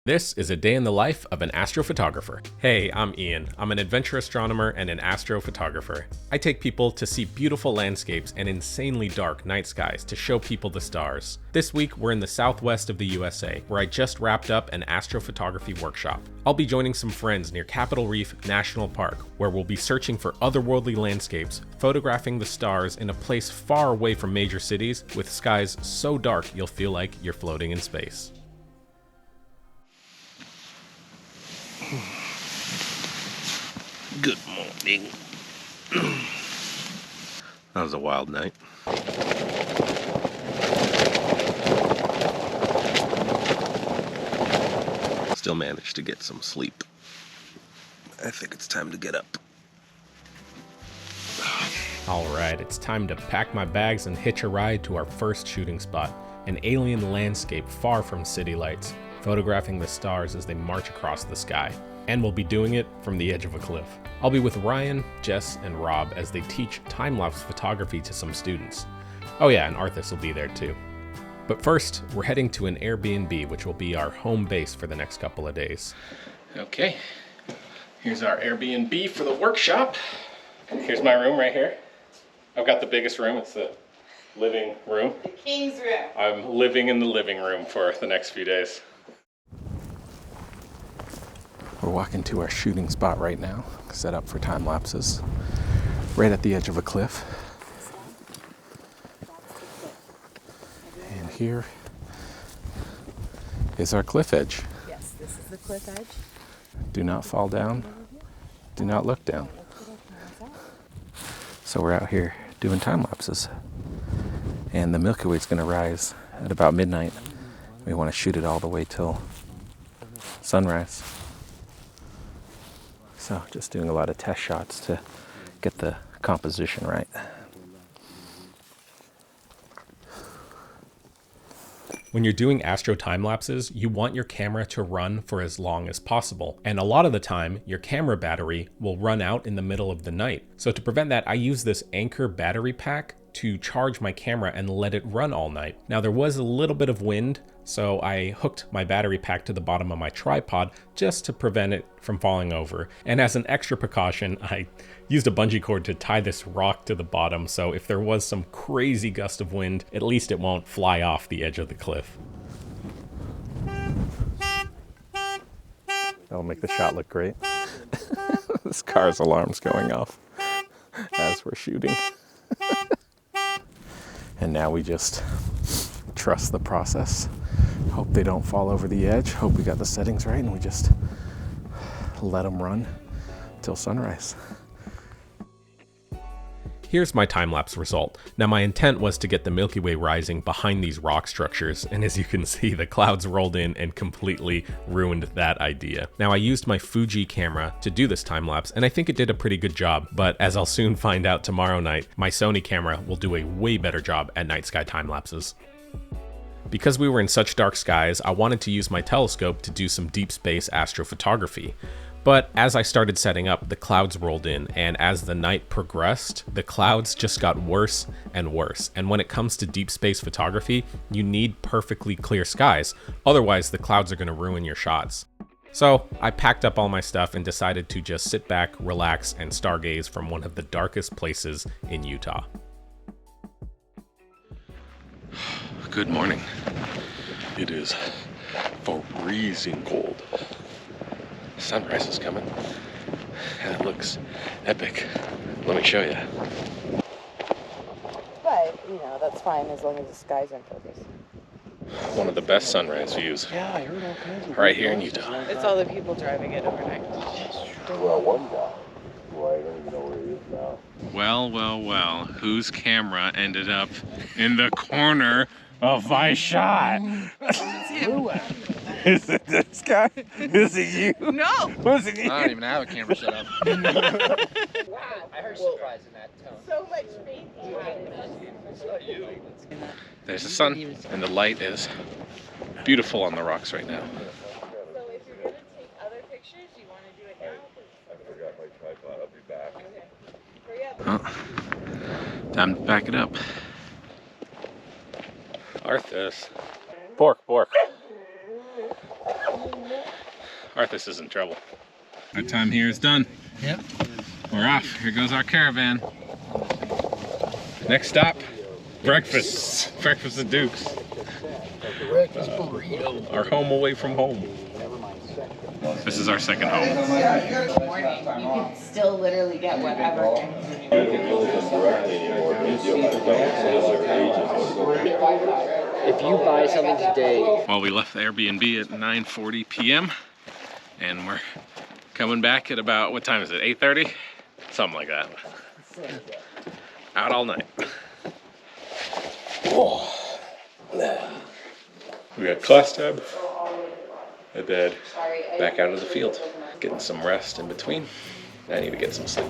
This is a day in the life of an astrophotographer. Hey, I'm Ian. I'm an adventure astronomer and an astrophotographer. I take people to see beautiful landscapes and insanely dark night skies to show people the stars. This week, we're in the southwest of the USA, where I just wrapped up an astrophotography workshop. I'll be joining some friends near Capitol Reef National Park, where we'll be searching for otherworldly landscapes, photographing the stars in a place far away from major cities, with skies so dark you'll feel like you're floating in space. Good morning. That was a wild night. Still managed to get some sleep. I think it's time to get up. Alright, it's time to pack my bags and hitch a ride to our first shooting spot, an alien landscape far from city lights, photographing the stars as they march across the sky. And we'll be doing it from the edge of a cliff. I'll be with Ryan, Jess, and Rob as they teach time-lapse photography to some students. Oh yeah, and Arthas will be there too. But first, we're heading to an Airbnb, which will be our home base for the next couple of days. Okay, here's our Airbnb for the workshop. Here's my room right here. I've got the biggest room, it's the living room. The king's room. I'm living in the living room for the next few days. We're walking to our shooting spot right now, set up for time lapses, right at the edge of a cliff. And here is our cliff edge. Yes, this is the cliff edge. Do not fall down. Do not look down. So we're out here doing time lapses. And the Milky Way is going to rise at about midnight. We want to shoot it all the way till sunrise. So just doing a lot of test shots to get the composition right. When you're doing astro time lapses, you want your camera to run for as long as possible. And a lot of the time, your camera battery will run out in the middle of the night. So to prevent that, I use this Anchor battery pack to charge my camera and let it run all night. Now there was a little bit of wind, so I hooked my battery pack to the bottom of my tripod just to prevent it from falling over. And as an extra precaution, I used a bungee cord to tie this rock to the bottom, so if there was some crazy gust of wind, at least it won't fly off the edge of the cliff. That'll make the shot look great. This car's alarm's going off as we're shooting. And now we just trust the process. Hope they don't fall over the edge. Hope we got the settings right, and we just let them run till sunrise. Here's my time-lapse result. Now my intent was to get the Milky Way rising behind these rock structures, and as you can see, the clouds rolled in and completely ruined that idea. Now I used my Fuji camera to do this time-lapse, and I think it did a pretty good job, but as I'll soon find out tomorrow night, my Sony camera will do a way better job at night sky time-lapses. Because we were in such dark skies, I wanted to use my telescope to do some deep space astrophotography. But as I started setting up, the clouds rolled in, and as the night progressed, the clouds just got worse and worse. And when it comes to deep space photography, you need perfectly clear skies, otherwise the clouds are going to ruin your shots. So I packed up all my stuff and decided to just sit back, relax, and stargaze from one of the darkest places in Utah. Good morning. It is freezing cold. Sunrise is coming. And it looks epic. Let me show you. But, that's fine as long as the sky's in focus. One of the best sunrise views. Yeah, I heard all kinds of right here in Utah. It's all the people driving it overnight. Well, one guy. Well, I don't even know where he is now. Well. Whose camera ended up in the corner of my shot? Is it this guy? Is it you? No! Was it you? I don't even have a camera set up. Wow, I heard surprise in that tone. So much faith. There's the sun, and the light is beautiful on the rocks right now. So if you're going to take other pictures, you want to do it now? I forgot my tripod. I'll be back. Okay. Hurry up. Oh, time to back it up. Arthas. Pork. Arthas is in trouble. Our time here is done. Yep. We're off. Here goes our caravan. Next stop, breakfast. Breakfast at Duke's. Breakfast burrito. Our home away from home. This is our second home. Morning. You can still literally get whatever. If you buy something today. Well, we left the Airbnb at 9:40 p.m. and we're coming back at about, what time is it, 8:30? Something like that. Out all night. Oh. We got class tab, a bed, back out of the field. Getting some rest in between. I need to get some sleep.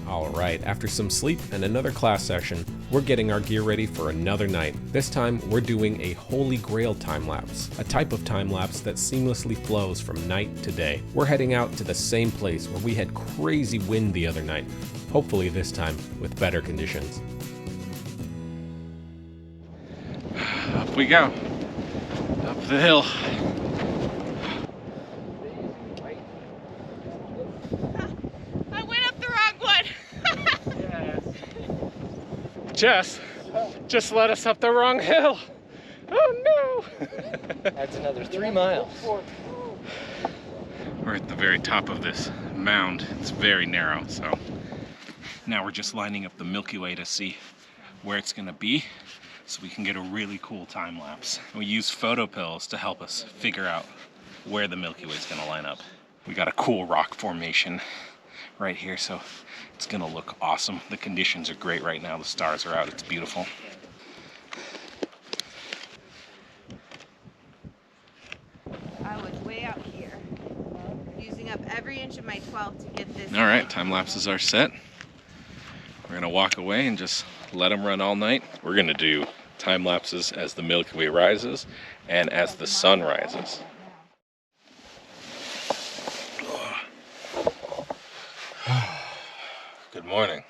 All right, after some sleep and another class session, we're getting our gear ready for another night. This time, we're doing a Holy Grail time-lapse, a type of time-lapse that seamlessly flows from night to day. We're heading out to the same place where we had crazy wind the other night, hopefully this time with better conditions. Up we go, up the hill. I went up the wrong one. Just led us up the wrong hill. Oh no! That's another 3 miles. We're at the very top of this mound. It's very narrow, so now we're just lining up the Milky Way to see where it's gonna be so we can get a really cool time lapse. We use photo pills to help us figure out where the Milky Way is gonna line up. We got a cool rock formation right here, so it's gonna look awesome. The conditions are great right now. The stars are out, it's beautiful. I was way out here, using up every inch of my 12 to get this. All right, time lapses are set. We're gonna walk away and just let them run all night. We're gonna do time lapses as the Milky Way rises and as the sun rises. Good morning.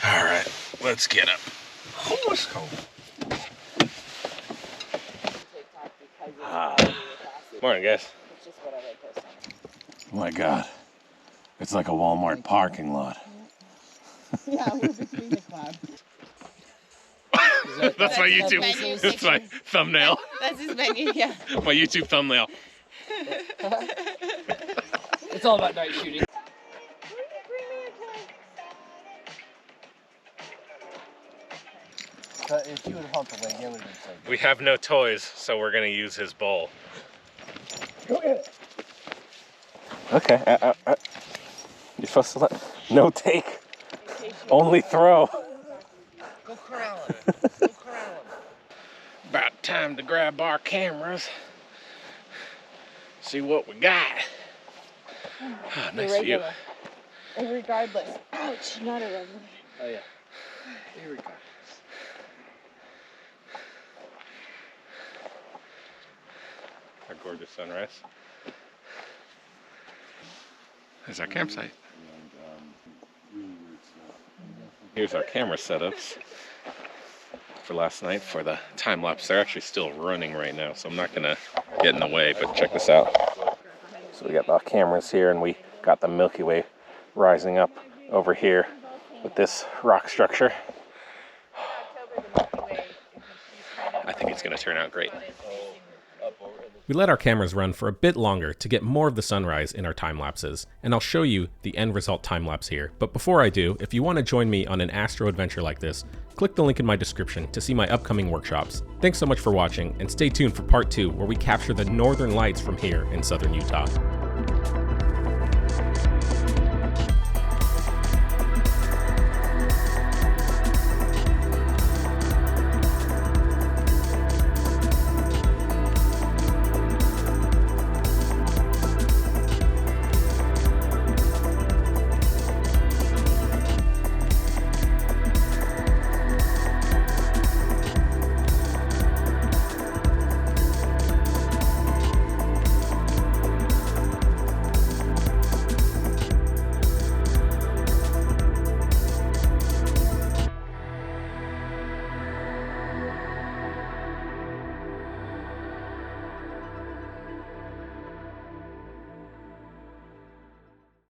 All right, let's get up. Let's go. Morning, guys. Oh my God, it's like a Walmart parking lot. Yeah, we're between the clouds. That's my YouTube. menu That's my thumbnail. That's his menu, yeah. My YouTube thumbnail. It's all about night shooting. If you would hump away, that would have been so good. We have no toys, so we're gonna use his bowl. Go get it. Okay. You're supposed to let. No take. Only throw. Go corral him. Go corral him. About time to grab our cameras. See what we got. Oh, nice view. Regardless. Ouch, not a regular. Oh yeah. Here we go. Our gorgeous sunrise. There's our campsite. Here's our camera setups for last night for the time lapse. They're actually still running right now, so I'm not gonna get in the way, but check this out. So we got the cameras here and we got the Milky Way rising up over here with this rock structure. I think it's gonna turn out great. We let our cameras run for a bit longer to get more of the sunrise in our time lapses, and I'll show you the end result time lapse here. But before I do, if you want to join me on an Astro adventure like this, click the link in my description to see my upcoming workshops. Thanks so much for watching, and stay tuned for part 2 where we capture the northern lights from here in southern Utah.